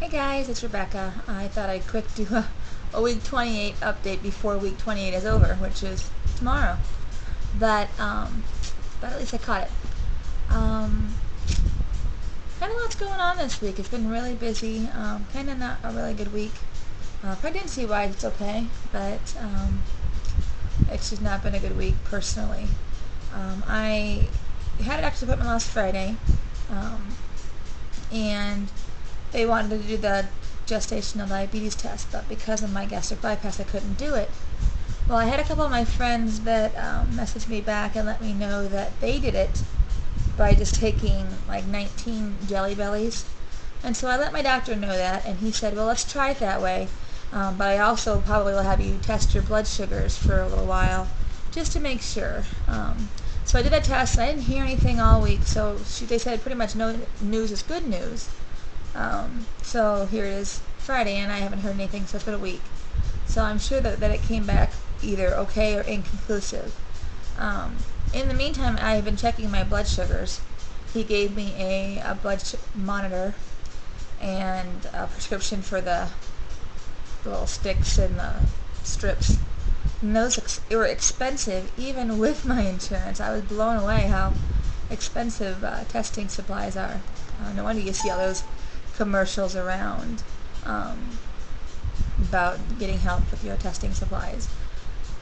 Hey guys, it's Rebecca. I thought I'd quick do a week 28 update before week 28 is over, which is tomorrow. But at least I caught it. Kind of lots going on this week. It's been really busy. Kind of not a really good week. Pregnancy-wise, it's okay, but it's just not been a good week personally. I had an doctor's appointment last Friday, and they wanted to do the gestational diabetes test, but because of my gastric bypass, I couldn't do it. Well, I had a couple of my friends that messaged me back and let me know that they did it by just taking like 19 Jelly Bellies. And so I let my doctor know that, and he said, well, let's try it that way. But I also probably will have you test your blood sugars for a little while, just to make sure. So I did that test, and I didn't hear anything all week, so they said pretty much no news is good news. So here it is Friday, and I haven't heard anything, so it's been a week. So I'm sure that it came back either okay or inconclusive. In the meantime, I have been checking my blood sugars. He gave me a blood monitor and a prescription for the little sticks and the strips. And those were expensive, even with my insurance. I was blown away how expensive testing supplies are. No wonder you see all those commercials around about getting help with your testing supplies.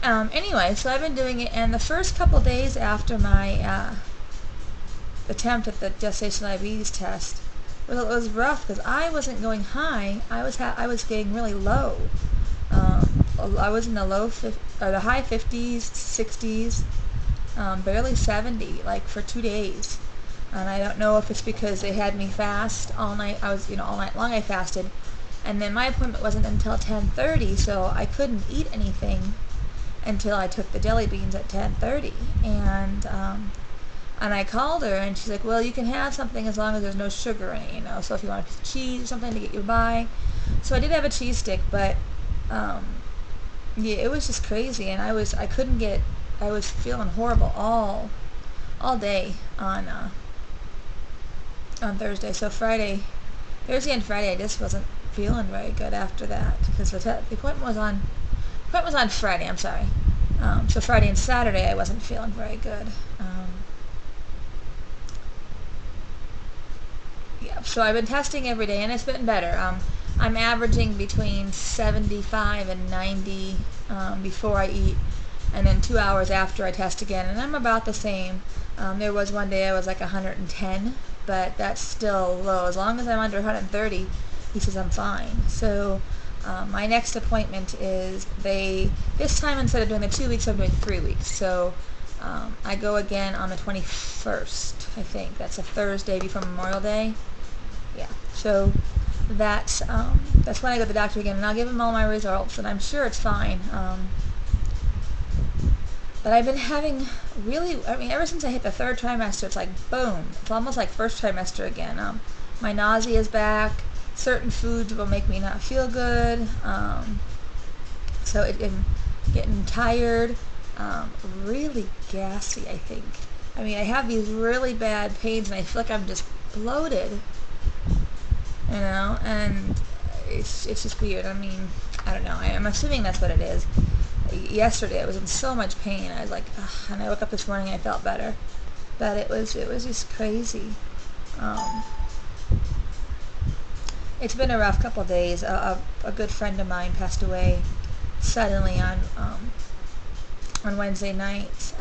Anyway, so I've been doing it, and the first couple days after my attempt at the gestational diabetes test, it was rough because I wasn't going high. I was getting really low. I was in the the high 50s, 60s, barely 70, like for 2 days. And I don't know if it's because they had me fast all night. All night long I fasted. And then my appointment wasn't until 10:30, so I couldn't eat anything until I took the jelly beans at 10:30. And I called her, and she's like, well, you can have something as long as there's no sugar in it, so if you want a piece of cheese or something to get you by. So I did have a cheese stick, but yeah, it was just crazy, and I was feeling horrible all day on Thursday. So Thursday and Friday, I just wasn't feeling very good after that, because the appointment was on Friday. I'm sorry. So Friday and Saturday, I wasn't feeling very good. Yeah. So I've been testing every day, and it's been better. I'm averaging between 75 and 90 before I eat, and then 2 hours after I test again, and I'm about the same. There was one day I was like 110, but that's still low. As long as I'm under 130, he says I'm fine. So my next appointment is this time instead of doing the 2 weeks, I'm doing 3 weeks. So I go again on the 21st, I think. That's a Thursday before Memorial Day. Yeah. So that's when I go to the doctor again, and I'll give him all my results, and I'm sure it's fine. But I've been having ever since I hit the third trimester, it's like boom. It's almost like first trimester again. My nausea is back. Certain foods will make me not feel good. So I'm getting tired, really gassy, I think. I have these really bad pains, and I feel like I'm just bloated, and it's just weird. I don't know. I'm assuming that's what it is. Yesterday I was in so much pain. I was like, ugh, and I woke up this morning and I felt better. But it was just crazy. It's been a rough couple of days. A good friend of mine passed away suddenly on Wednesday night.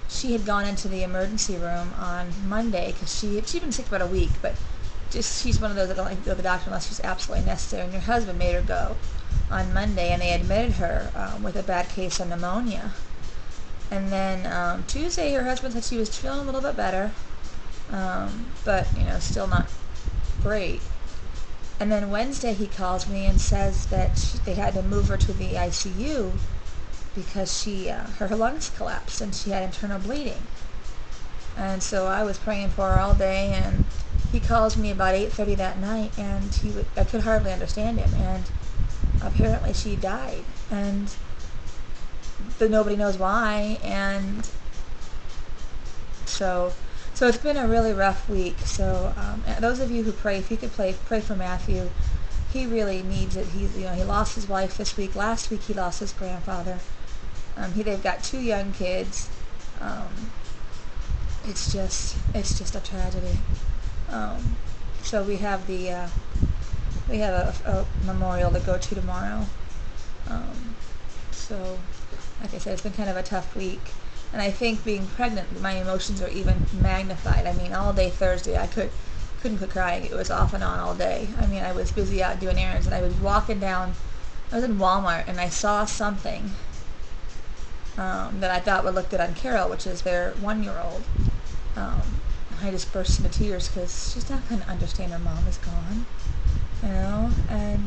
She had gone into the emergency room on Monday because she'd been sick about a week, but she's one of those that don't like to go to the doctor unless she's absolutely necessary. And her husband made her go on Monday, and they admitted her with a bad case of pneumonia. And then Tuesday, her husband said she was feeling a little bit better, but still not great. And then Wednesday, he calls me and says that they had to move her to the ICU because her lungs collapsed and she had internal bleeding. And so I was praying for her all day, and he calls me about 8:30 that night, and I could hardly understand him, and apparently she died, but nobody knows why, and so it's been a really rough week. So those of you who pray, if you could pray for Matthew, he really needs it. He lost his wife this week. Last week he lost his grandfather. They've got 2 young kids. It's just a tragedy. So we have a memorial to go to tomorrow. So, like I said, it's been kind of a tough week. And I think being pregnant, my emotions are even magnified. I mean, all day Thursday, I couldn't quit crying. It was off and on all day. I mean, I was busy out doing errands, and I was walking down. I was in Walmart, and I saw something that I thought would look good on Carol, which is their 1-year-old. I just burst into tears because she's not going to understand her mom is gone, And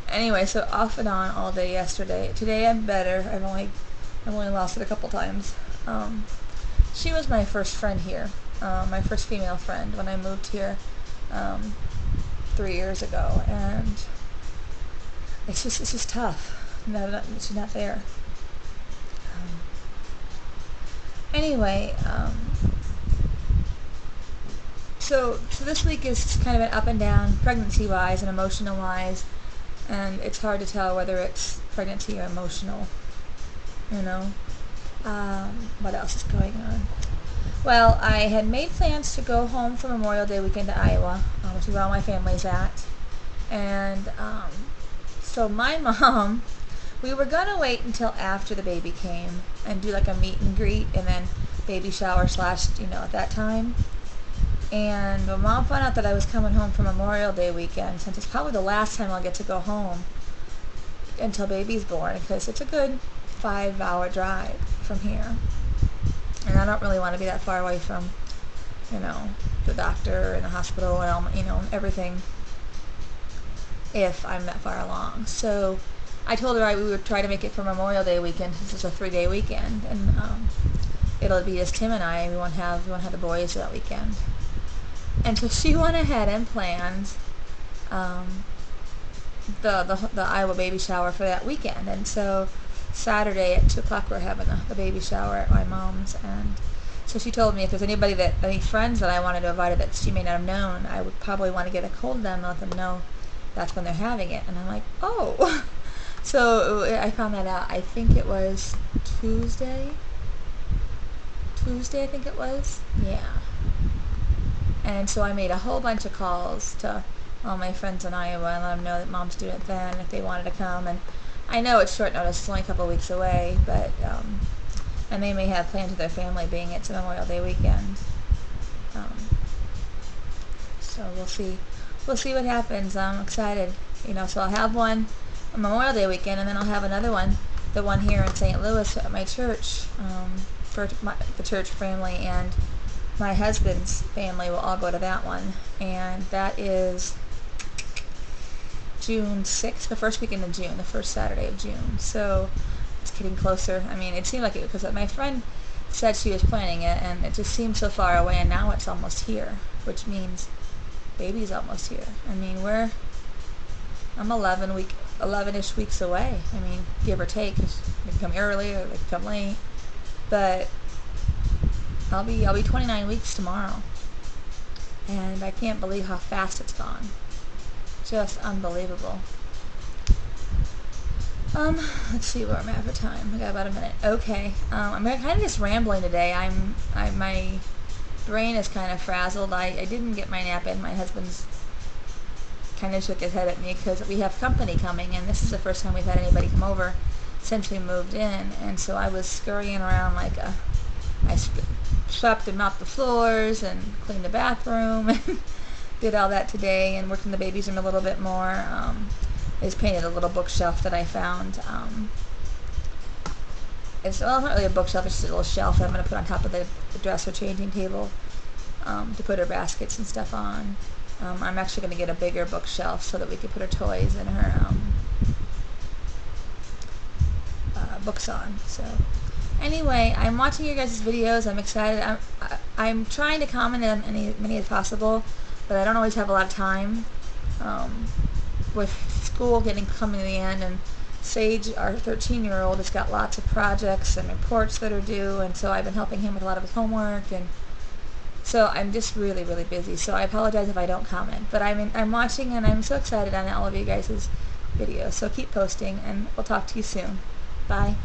anyway, so off and on all day yesterday. Today I'm better. I've only lost it a couple times. She was my first friend here, my first female friend when I moved here 3 years ago, and it's just tough. She's not there. Anyway, so this week is kind of an up and down, pregnancy-wise and emotional-wise, and it's hard to tell whether it's pregnancy or emotional. What else is going on? Well, I had made plans to go home for Memorial Day weekend to Iowa, which is where all my family's at. And so my mom, we were going to wait until after the baby came and do like a meet and greet and then baby shower / at that time. And when Mom found out that I was coming home for Memorial Day weekend, since it's probably the last time I'll get to go home until baby's born, because it's a good 5-hour drive from here. And I don't really want to be that far away from, the doctor and the hospital and all, everything if I'm that far along. So I told her we would try to make it for Memorial Day weekend since it's a 3-day weekend. And it'll be just Tim and I. We won't have the boys that weekend. And so she went ahead and planned the Iowa baby shower for that weekend. And so Saturday at 2 o'clock we're having the baby shower at my mom's. And so she told me if there's any friends that I wanted to invite that she may not have known, I would probably want to get a hold of them and let them know that's when they're having it. And I'm like, oh. So I found that out. I think it was Tuesday, I think it was. Yeah. And so I made a whole bunch of calls to all my friends in Iowa and let them know that Mom's doing it then if they wanted to come. And I know it's short notice, it's only a couple of weeks away, but and they may have plans with their family being it's a Memorial Day weekend. So we'll see what happens. I'm excited. So I'll have one on Memorial Day weekend, and then I'll have another one, the one here in St. Louis at my church, for the church family, and my husband's family will all go to that one, and that is June 6th, the first weekend of June, the first Saturday of June. So it's getting closer. I mean, it seemed like it because my friend said she was planning it, and it just seemed so far away, and now it's almost here, which means baby's almost here. I mean, I'm 11-ish weeks away. I mean, give or take. They can come early or they can come late, but I'll be 29 weeks tomorrow, and I can't believe how fast it's gone. Just unbelievable. Let's see where I'm at for time. I got about a minute. Okay. I'm kind of just rambling today. My brain is kind of frazzled. I didn't get my nap in. My husband's kind of shook his head at me because we have company coming, and this is the first time we've had anybody come over since we moved in, and so I was scurrying around I swept and mopped the floors and cleaned the bathroom and did all that today, and worked in the baby's room a little bit more. I just painted a little bookshelf that I found. It's not really a bookshelf, it's just a little shelf that I'm going to put on top of the dresser changing table to put her baskets and stuff on. I'm actually going to get a bigger bookshelf so that we can put her toys and her books on. So anyway, I'm watching your guys' videos. I'm excited. I'm trying to comment on many as possible, but I don't always have a lot of time. With school coming to the end, and Sage, our 13-year-old, has got lots of projects and reports that are due, and so I've been helping him with a lot of his homework, and So I'm just really, really busy. So I apologize if I don't comment. But I'm watching, and I'm so excited on all of you guys' videos. So keep posting, and we'll talk to you soon. Bye.